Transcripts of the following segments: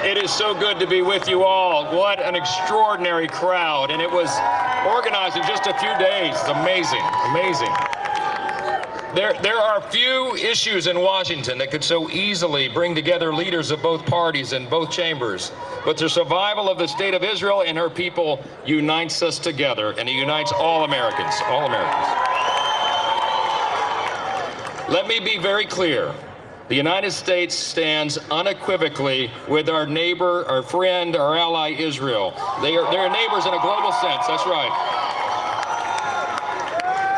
It is so good to be with you all. What an extraordinary crowd, and it was organized in just a few days. It's amazing, amazing. There are few issues in Washington that could so easily bring together leaders of both parties in both chambers. But the survival of the state of Israel and her people unites us together, and it unites all Americans, all Americans. Let me be very clear. The United States stands unequivocally with our neighbor, our friend, our ally, Israel. They are neighbors in a global sense, that's right.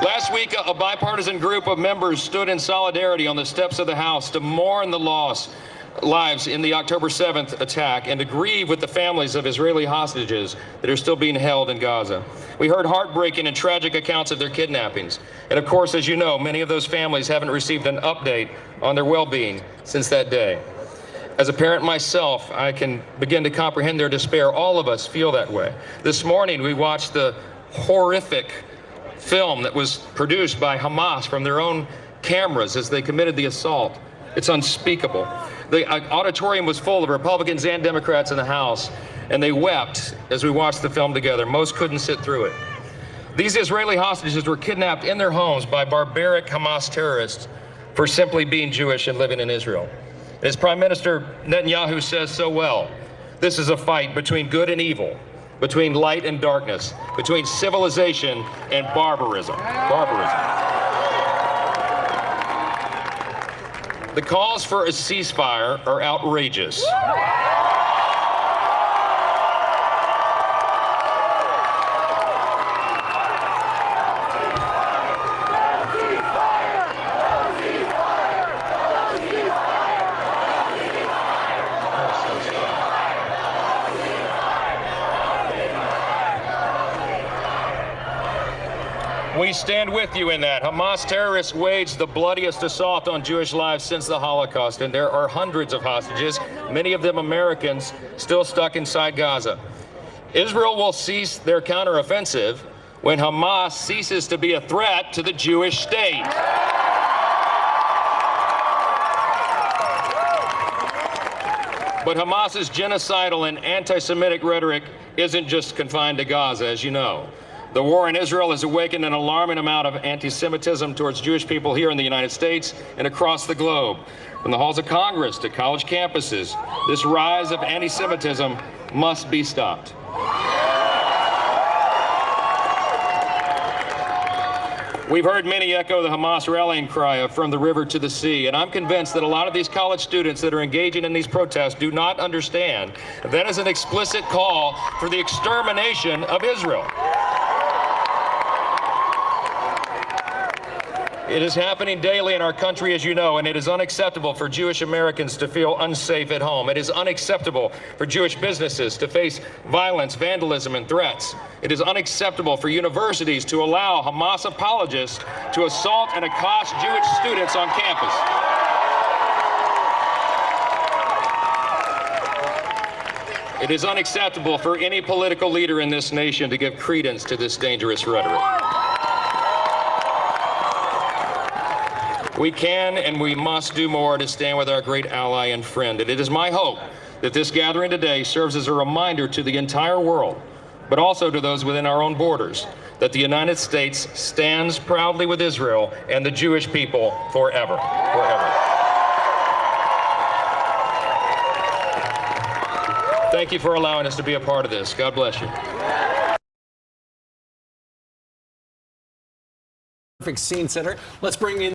Last week, a bipartisan group of members stood in solidarity on the steps of the House to mourn the lives in the October 7th attack and to grieve with the families of Israeli hostages that are still being held in Gaza. We heard heartbreaking and tragic accounts of their kidnappings. And of course, as you know, many of those families haven't received an update on their well-being since that day. As a parent myself, I can begin to comprehend their despair. All of us feel that way. This morning, we watched the horrific film that was produced by Hamas from their own cameras as they committed the assault. It's unspeakable. The auditorium was full of Republicans and Democrats in the House, and they wept as we watched the film together. Most couldn't sit through it. These Israeli hostages were kidnapped in their homes by barbaric Hamas terrorists for simply being Jewish and living in Israel. As Prime Minister Netanyahu says so well, this is a fight between good and evil, between light and darkness, between civilization and barbarism. The calls for a ceasefire are outrageous. We stand with you in that. Hamas terrorists waged the bloodiest assault on Jewish lives since the Holocaust, and there are hundreds of hostages, many of them Americans, still stuck inside Gaza. Israel will cease their counteroffensive when Hamas ceases to be a threat to the Jewish state. But Hamas's genocidal and anti-Semitic rhetoric isn't just confined to Gaza, as you know. The war in Israel has awakened an alarming amount of anti-Semitism towards Jewish people here in the United States and across the globe. From the halls of Congress to college campuses, this rise of anti-Semitism must be stopped. We've heard many echo the Hamas rallying cry of "from the river to the sea," and I'm convinced that a lot of these college students that are engaging in these protests do not understand that is an explicit call for the extermination of Israel. It is happening daily in our country, as you know, and it is unacceptable for Jewish Americans to feel unsafe at home. It is unacceptable for Jewish businesses to face violence, vandalism, and threats. It is unacceptable for universities to allow Hamas apologists to assault and accost Jewish students on campus. It is unacceptable for any political leader in this nation to give credence to this dangerous rhetoric. We can and we must do more to stand with our great ally and friend. And it is my hope that this gathering today serves as a reminder to the entire world, but also to those within our own borders, that the United States stands proudly with Israel and the Jewish people forever, forever. Thank you for allowing us to be a part of this. God bless you. Perfect scene setter. Let's bring in